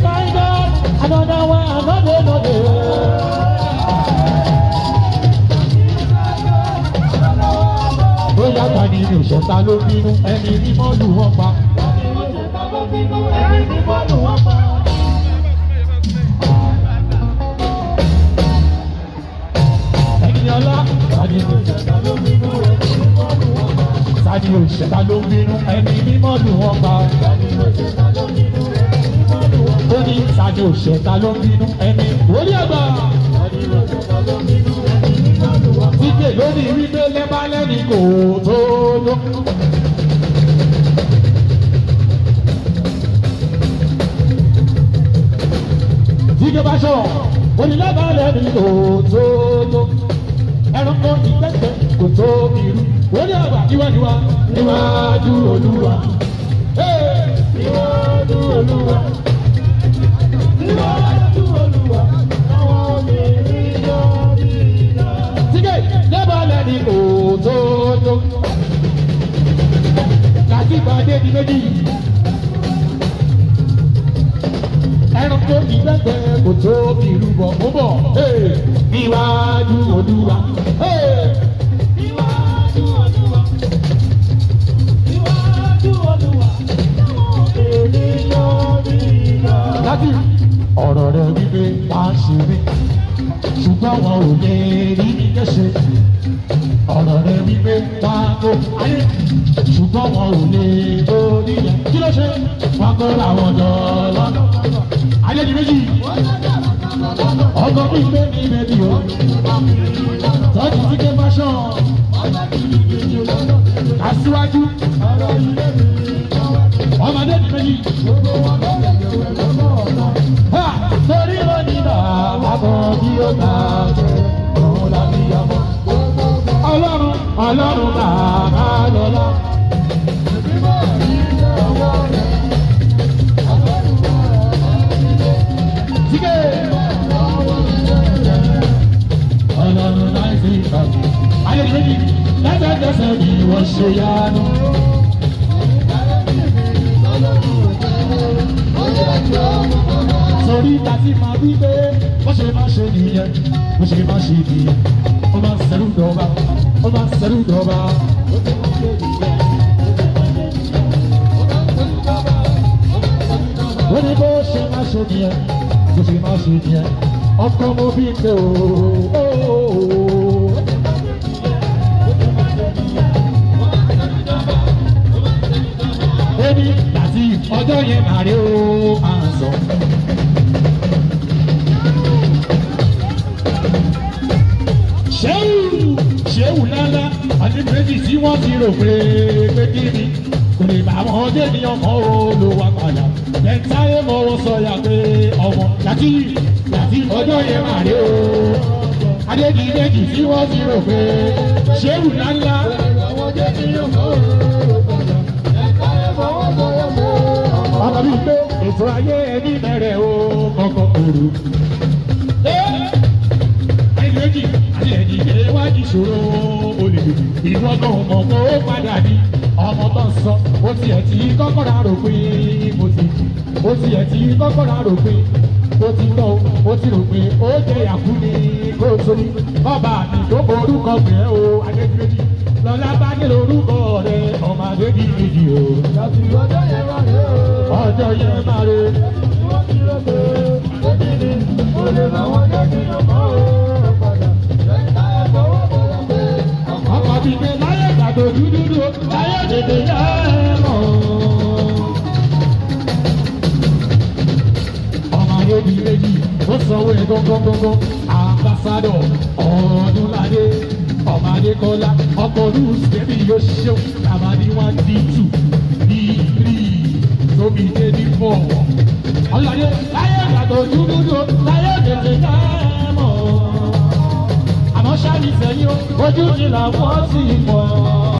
my God, another one, another. Bóyá tani ní ìṣẹ̀ta ló bínú ẹni mímọ́ lù wọ́n pa. Tani ní ìṣẹ̀ta ló bínú ẹni mímọ́ lù wọ́n pa. Ẹni ọlá tani ní ìṣẹ̀ta ló bínú ẹni mímọ́ lù wọ́n pa. Tani ní ìṣẹ̀ta ló bínú ẹni mímọ́ lù wọ́n pa. Tani ní ìṣẹ̀ta ló bínú ẹni mímọ́ lù wọ́n pa. Ó ní tani ní ìṣẹ̀ta ló bínú ẹni wòlíì àgbà. Tani ní ìṣẹ̀ta ló bínú ẹni mímọ́ lù wọ́n pa. Díje lórí wípé lẹ́bàálẹ́ ni kò tó lọ. Díje bá ṣọ, onílẹ́bàálẹ́ ni kò tó lọ. Ẹranko ìgbẹ́gbẹ́ kò tó irú. Wọ́n ní àgbà níwájúwa níwájú Olúwa. Níwájú Olúwa. Níwájú Olúwa. Àwọn obìnrin yọ bí iná. Díje lẹ́bàálẹ́ ni kò tó lọ. Láti ìpàdé ní méjì. Ẹranko ìgbẹ́gbẹ́ kò tó irú bọ̀ ó bọ̀. Níwájú Olúwa. Níwájú Olúwa. Níwájú Olúwa. Ènìyàn bí iná. Láti ọ̀rọ̀ rẹ̀ wípé wá ṣe mí, ṣùgbọ́n wọn ò lè rí mi kẹ́sẹ̀. Ọ̀rọ̀ rẹ̀ wípé wá kó ayé, ṣùgbọ́n wọn ò lè borí yẹn. Kí ló ṣe? Wọ́n kó làwọn jọ lọ́nà. Ayé di méjì. Ọkọ̀ bí gbé ní bẹ́bí o. Tọ́jú sí ké fashion. Aṣíwájú. Ọmọdé di méjì. Torí lónìí náà, àbọ̀ bí ó ta òun lábí ọmọ. Ọlọ́run bàbá lọ́lá. Ọlọ́run láì sí ìfàmì. Ayé méjì lẹ́sẹ̀kẹsẹ̀ ni wọ́n ṣe yánu. Sọ̀rí tàbí máa wí pé bó ṣe máa ṣe nìyẹn, bó ṣe máa ṣe nìyẹn. Ó máa ń ṣẹ́rù dọ̀ba, ó máa ń ṣẹ́rù dọ̀ba. Ó ní bó ṣe máa ṣe nìyẹn, bó ṣe máa ṣe nìyẹn. Ọkọ mo bí pé ooo. Ẹni láti ọjọ́ yẹn nàrí o máa sọ. Ṣéwù lálá àti méjì tí wọ́n ti rò pé kí ni kò lè bá wọn dé ní ọmọ olówó padà. Ẹ̀ńtáyé mọ̀ wọ́n sọ yà pé ọmọ láti ọjọ́ yẹn máa rí o. Adédìméjì tí wọ́n ti rò pé ṣéwù lálá. Ọmọ bíi pé ètò ayé ẹni bẹ̀rẹ̀ o kọ̀ọ̀kan òru. Adédìméjì àti ẹ̀dìgbé wájú ìṣòro olè ìwọ́gàn mọ̀ kó padà ní ọmọ tó ń sọ. Ó tiẹ̀ tí kọ́kọ́ rà rò pé mo ti kú. Ó tiẹ̀ tí kọ́kọ́ rà rò pé ó ti tọ́ ó ti rò pé ó jẹ́ ìyàkú ní kóòtù ní bàbá mi tó borúkọ pé ó Adédìméjì lọ́lá bá ní lórúkọ rẹ̀ ọmọ Adédìméjì o. Láti ọjọ́ yẹn máa rè o. Ọjọ́ yẹn máa rè. Wọ́n ti rẹ̀ pé ó ti ní o lè bá wọn jẹ́ kí ọmọ o padà. Ẹ̀ka ẹ̀fọ́ wọ́n bọ̀rọ̀ pé ọkọ̀ ti gbé láyé ìgbàdo dúdú láyé tètè yá ẹ̀ mọ̀. Adédìméjì ó sanwó ẹ̀ gógógógó ambassadọ̀ Ọdúnládé ọmọ Adékọ́lá ọkọ̀ rúùsì bẹ́bí yóò ṣeun àbádí 1D2 D3 tóbi dé ní 4. Ọlọ́dẹ láyé ìgbàgbọ́ dúdú láyé tètè náà mọ̀. Àmọ́ ṣáàlì sẹ́yìn ojú ti làwọn sì mọ̀.